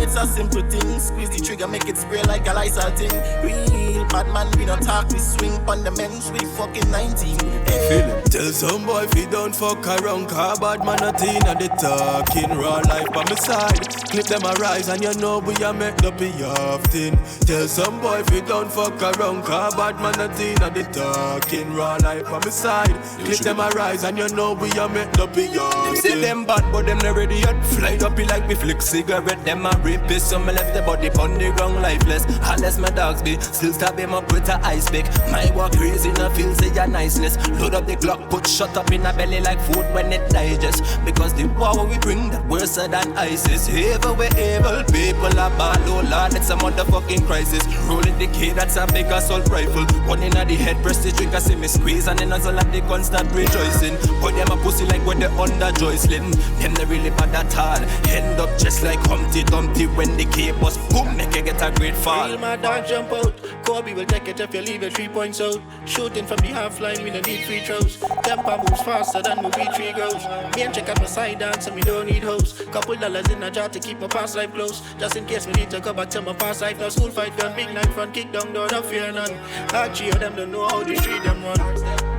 It's a simple thing. Squeeze the trigger, make it spray like a Lysol thing. Real bad man, we don't talk, we swing on the men's, we fucking 19. Hey.
Tell some boy if he don't fuck around, car bad man a teen and they talking raw life by my side. Clip them a rise and you know we a make up a often. Tell some boy if he don't fuck around, car bad man a teen and they talking raw life by my side. Clip them a rise and you know we a make up a often. Them say them bad but them not ready yet. Flight up like me flick cigarette, them a rapist. So me left the body on the ground lifeless. Unless my dogs be, still stab him up with a ice pick. My walk crazy no feel say your niceness. Load up the Glock, put shut up in a belly like food when it digest. Because the power we bring that worse than ISIS. Evil we evil, people are bad, oh lord, it's a motherfucking crisis. Rolling the K, that's a big assault rifle. One in the head, press the trigger, see me squeeze. And then all like the constant rejoicing. Put them a pussy like when they under joycelin. Them they really bad at all. End up just like Humpty Dumpty when the K bus boom, make you get a great fall.
Real my dog jump out. Kobe will take it if you leave it 3 points out. Shooting from the half line, we don't need free throws. Tempo moves faster than movie 3 goes. Me and check out my side dance, so me don't need hoes. Couple dollars in a jar to keep my past life close. Just in case we need to go back to my past life. No school fight, gun, big knife front, kick down door, no fear none. Hard 3 of them don't know how the street them run.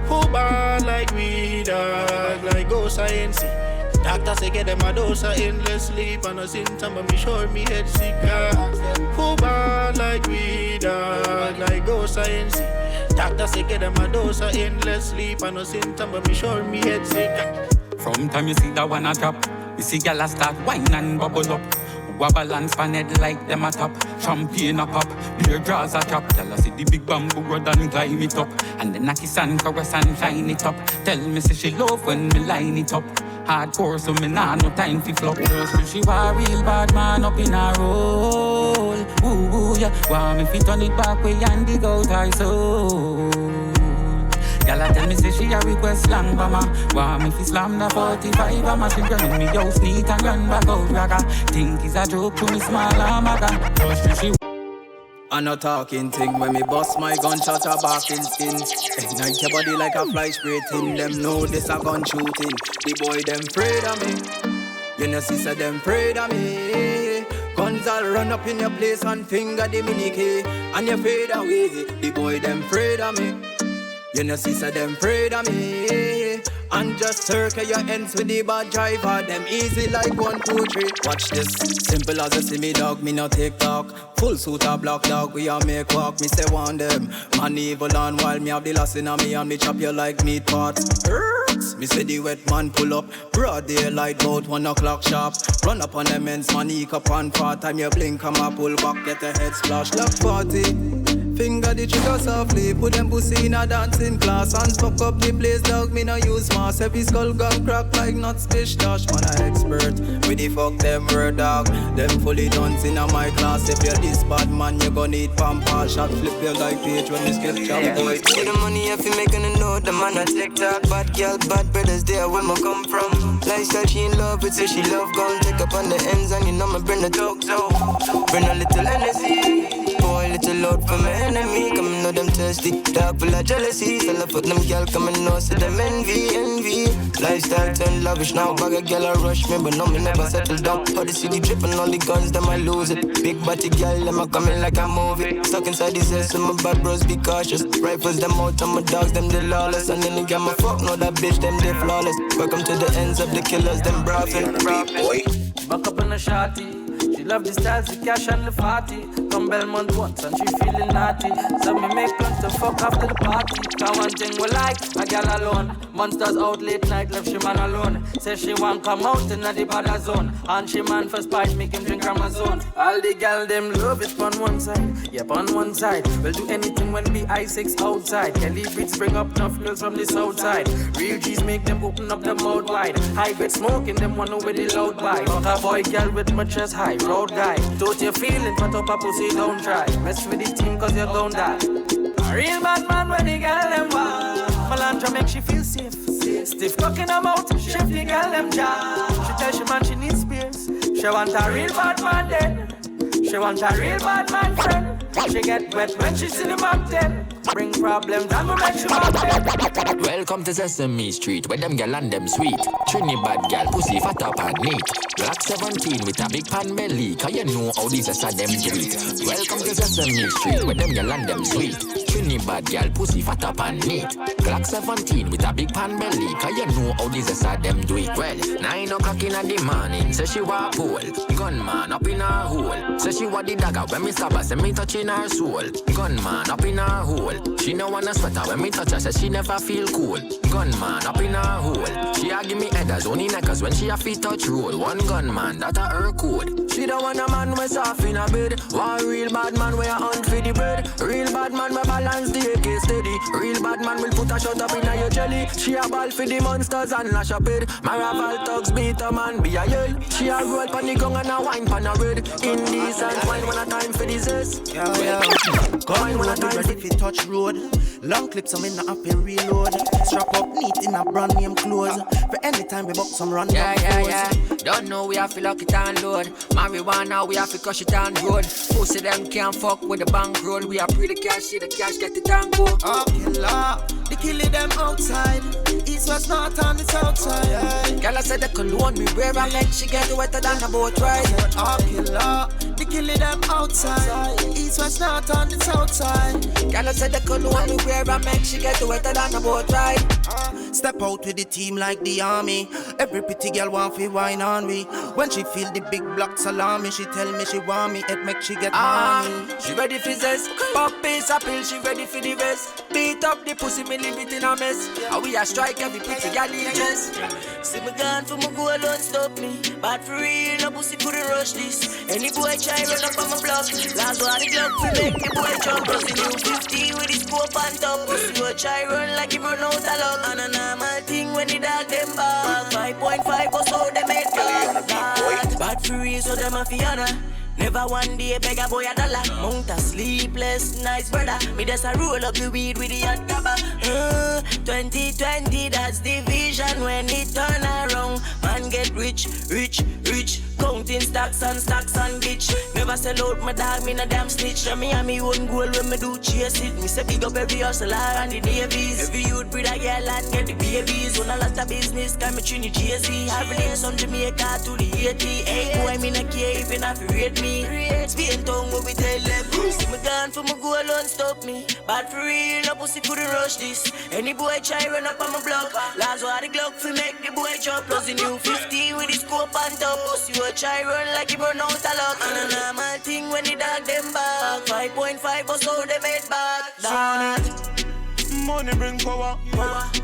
Who bad like we, dog, like go science. Doctor say get them a dose of endless sleep and no symptom, but me sure me head sick. Who bad like we dog, like go science. Doctor say get them a dose of endless sleep and no symptom, but me sure me head sick.
From time you see that one a drop, you see gyal a start wine and bubble up. Wobble and span head like them a top. Champagne a pop, beer draws a drop. Gyal a see the big bamboo rod and climb it up. And then a kiss and caress and line it up. Tell me say she love when me line it up. Hardcore so me nah no time fi flop. Just she want real bad man up in a roll. Ooh, ooh yeah, want me fi turn it back way and dig out her soul. Gyal a tell me say she a request slang mama. Want me fi slam the 45 mama. She run me house neat and run back out ragga. Think it's a joke to me small amaga. Just she.
I'm not talking thing when me bust my gunshot a barking skin. Ignite your body like a fly spray thing. Them know this a gun shooting. The boy them afraid of me. You know sister them afraid of me. Guns all run up in your place and finger the mini key. And you fade away. The boy them afraid of me. You know sister them afraid of me. And just circle your ends with the bad driver. Them easy like 1, 2, 3. Watch this, simple as you see me dog, me no take talk. Full suit of black dog, we a make walk. Me say one them, man evil and while me have the loss in a me and me chop you like meat parts. Me say the wet man pull up, broad daylight about 1 o'clock sharp. Run up on them ends, man eek up on part. Time you blink, come a pull back, get a head splash like 40. Finger the trigger softly, put them pussy in a dancing class. And fuck up the place, dog, me no use mask. Every skull gun crack like nuts, fish dash. Man a expert, with the fuck them word dog. Them fully dance in a my class. If you're this bad man, you gon' need pamper. Shot flip you like page when you skip chop boy.
See the money if you making a note, the man a TikTok. Bad girl, bad brothers there where me come from. Lifestyle she in love with, say she love gun. Take up on the ends and you know me bring the dog so. Bring a little energy. Boy, little load for my enemy. Come know them thirsty, dark full of jealousy. Tell her put them girl come and know, see them envy. Lifestyle turn lavish now. Bag a girl a rush me, but no me never settle down. How the city dripping, all the guns, them I lose it. Big body girl, them a coming like a movie. Stuck inside this ass, so my bad bros be cautious. Rifles them out, and my dogs, them they lawless. And then you get my fuck, know that bitch, them they flawless. Welcome to the ends of the killers, them bravin'. Boy,
back up on a shawty. She love the styles, the cash and the party. Come Belmont once and she feeling naughty. So me make plans to fuck after the party. Cause one thing we like, a girl alone. Monsters out late night, left she man alone. Say she want come out in the bad zone. And she man for spite, make him drink Amazon. All the girl them love it on one side. Yep, on one side. We'll do anything when the I6 outside. Kelly Beatz bring up enough girls from the south side. Real G's make them open up their mouth wide. High grade smoking them one with the loud bite. A boy girl with my chest high. Road guy, don't you feeling, put up a pussy, don't try. Mess with the team cause you gon' die. A real bad man when the girl them wild. Melandra make she feel safe. Stiff cocking her mouth, shift the girl them jaw. She tell she man she needs spears. She want a real bad man then. She want a real bad man friend. She get wet when she see the mountain. Bring problems and we make she mountain.
Welcome to Sesame Street, where them gal and them sweet. Trinibad gal, pussy fat up and neat. Black 17 with a big pan belly, cause you know how these are them do it. Welcome to Sesame Street, where them gal and them sweet. Trinibad gal, pussy fat up and neat. Black 17 with a big pan belly, cause you know how these are them do it. Well, 9 o'clock in the morning, say she wa pole. Gunman up in her hole. Say she wa the dagger when me stab her, say me touching her soul. Gunman up in her hole. She no wanna sweater when me touch her, say she never feel cool. Gunman up in her hole. She a give me headers, only neckers when she a feet touch roll. One gunman, that a her code. She don't want a man we soft in a bed. One real bad man we a hunt for the bread. Real bad man we balance the AK steady. Real bad man will put a shot up in a your jelly. She a ball for the monsters and lash up it. Maraval thugs beat a man be a yell. She a roll pan the gun and a wine pan a red. Indecent wine when a time for the zess.
Come when a time if it touch road. Long clips I'm in the app and reload. Strap up neat in a brand name clothes. For any time we box some random
yeah. Don't know we have to lock it and load. Marijuana we have to crush it and road. Pussy them can't fuck with the bank roll. We are pre the cash, see the cash get the tango.
Oh killer, they killing them outside. East was north and the south side.
Girl I said the cologne me wear and make she get wetter than a boat ride.
Oh killer, the killing them outside. East, west, north, on the south side.
Girl, I said the color one we wear and make she get wetter than a boat ride.
Step out with the team like the army. Every pretty girl want to wine on me. When she feel the big block salami, she tell me she want me, it make she get money.
She ready for zess, pop piece a pill, she ready for the rest. Beat up the pussy, me leave it in a mess. And we a strike every pretty girl in chest. See me gone for my goal, don't stop me. But for real, no pussy couldn't rush this. Any boy try run up on my block. Last one the glove to make the boy jump. Plus the new 50 with his scope on top. Pussy go try run like he run out of luck. And a normal thing when the dog them back. 5.5 was how they made back. Bad for real, so them a fiona. Never one day beg a boy a dollar. Mount a sleepless nights, brother. Me just a roll up the weed with the hot gabba. 2020, that's the vision when it turn around. Man get rich, rich, rich. Counting stacks and bitch. Never sell out my dog, me no damn snitch. And me and me own goal when me do chase it. Me say big up every hustler and the navies. Every youth breed a girl and get the babies. On a lot of business, come me Trini Jay-Z. Having some Jamaica to the 80. Hey boy, me no care if you not rate me. Spain tongue when we tell them. See me gone for my goal, don't stop me. Bad for real, no pussy couldn't rush this. Any boy try run up on my block. Last one the Glock fi make the boy jump. Plus the new 50 with the scope on top. Pussy will try run like he run out of luck. And a normal thing when the dog them back. 5.5 was how they made back. That
money bring power.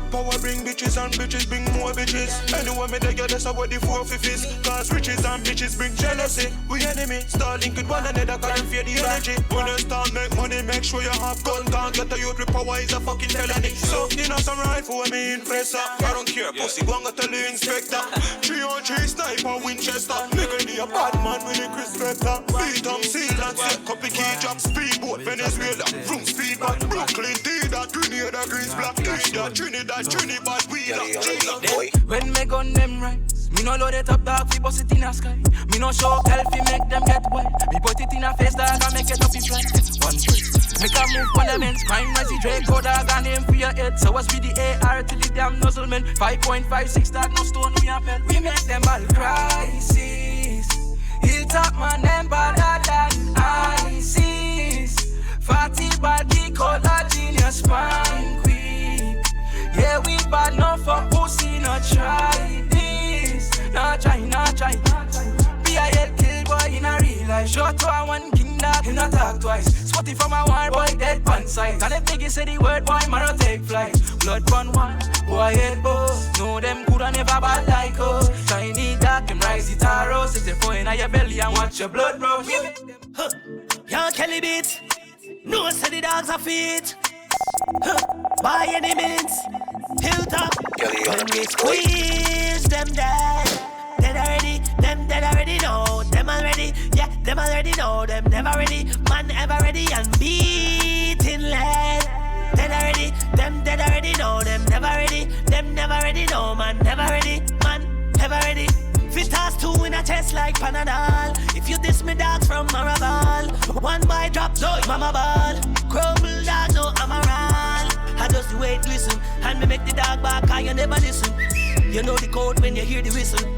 Power bring bitches and bitches bring more bitches. Anyway, me they get us about the 450s. Cause riches and bitches bring jealousy. We enemy, start link with one another, cause you fear the energy. When you start make money, make sure you have gun. Can't get a youth with power is a fucking felony. So, you know some rifle when me impress her. I don't care, pussy, go and tell the inspector. 3-on-3 sniper, Winchester. Nigga be a bad man with a Chris Vector. Beat up, seal and set, copy key drop, speedboat, Venezuela. From speedboat, Brooklyn, Trinidad, Trinidad, Greens, Black, Trinidad, Trinibad, we are
when me gun them rise, me no load it up dog, we bust it in a sky. Me no show selfie, make them get wild. Me put it in a face dog and make it up in flight. One twist, make a move on the men's crime. As the Draco dog and aim for your head. So what's with the AR to the damn nuzzleman? 5.56 dog, no stone we have felt. We make them all crisis. Hilltop man, them better than ISIS. 40 body color genius spine queen. Yeah, we bad enough for pussy, not try this. Not try. Be a hell kill boy in a real life. Shot to a one king dog, he not talk twice. Spotty from a war boy, dead pan sight. And if niggas say the word boy, man, don't take flight. Blood run one, boy head boss. No, them coulda never bad like us. Shiny dark, them rise the tarot. Sit your phone in your belly and watch your blood rush.
Young Kelly Beatz. No, say the dogs are fit. By any means, Hilltop. When we squeeze them dead, dead already, them dead already know. Them already, yeah, them already know. Them never ready, man ever ready and beating lead. Dead already, them dead already know. Them never ready, them never ready know. Man never ready, man ever ready. Fit us two in a chest like Panadol. If you diss me dogs from Marabal, one by drop, no mama ball. Crumble dog, no Amaral. I just wait, listen, and me make the dog back, I you never listen. You know the code when you hear the whistle.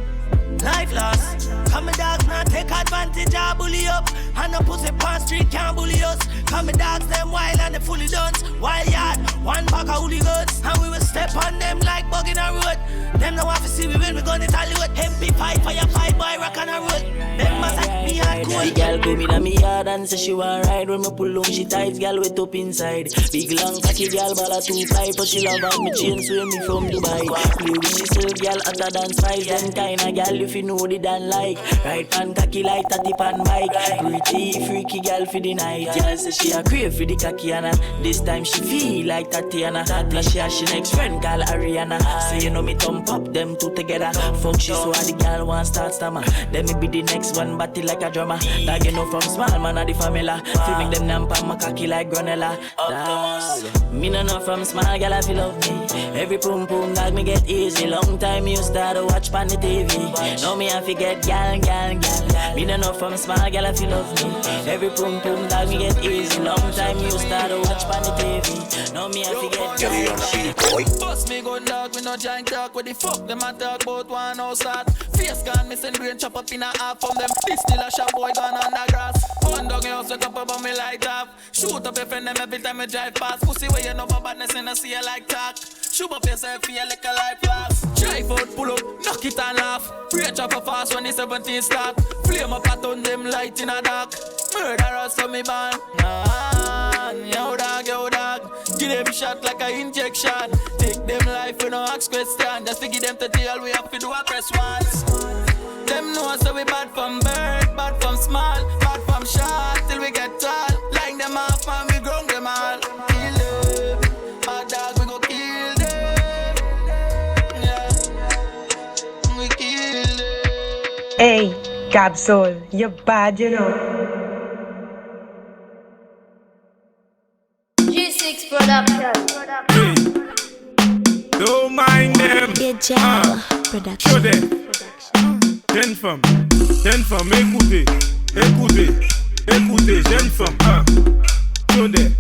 Life lost. Come me dogs not take advantage of bully up. And no pussy pan street can't bully us. Come me dogs them wild and they fully dance. Wild yard, one pack of hooligans. And we will step on them like bug in a road. Them no have to see we when we gonna tell you what. MP5 fire 5 boy rock on a road. Them must act me hardcore.
The girl come in a me yard and say she want ride. When me pull on she tight, girl wet up inside. Big long cocky girl ball too tight. But she love and me chain swim me from Dubai. Play with she self girl hotter than spice. Them kinda girl if you know the dan like. Right pan cocky like tatty pan bike. Pretty freaky girl for the night. Girl say she a crave for the cocky and this time she feel like Tatiana. Plus she next friend call Ariana. So you know me thump up them two together. Fuck she so the girl want start stammer. Then me be the next one batty like a drummer. Dog you know from small man of the family. Filming them nampa my cocky like granella. Me no know from small girl if you love me. Every pum pum dog me get easy. Long time you start to watch pan the TV. Now me I forget gal. Me no know from small girl if you love me. Every pum pum dog me get easy. Long time you start to watch pan the TV. Now me I forget gal.
Bust me gun dog, me no giant talk. What the fuck them a talk about one house that. Face gone, me send brain chop up in a half from them. This still a shop boy gone on the grass. One dog you also up about me like that. Shoot up your friend them every time you drive past. Pussy where you know about badness and I see you like talk. Shoot up yourself feel like a life loss. Drive out, pull up, knock it and laugh. Break up a fast when the 17 start. Flame up a ton them light in a dark. Murderers for me ban. Yo dog, give them shot like a injection. Take them life, we no ask question. Just to give them to tell we have to do a press once. Them know so we bad from birth, bad from small, bad from short till we get tall. Line them off and we ground them all. Kill them, bad dog we go kill them. Yeah, we kill them.
Hey, GabSoul, you're bad, you know.
G6 production.
Don't mind them.
Production.
Show them. Jeune femme, écoutez, jeune femme, show them.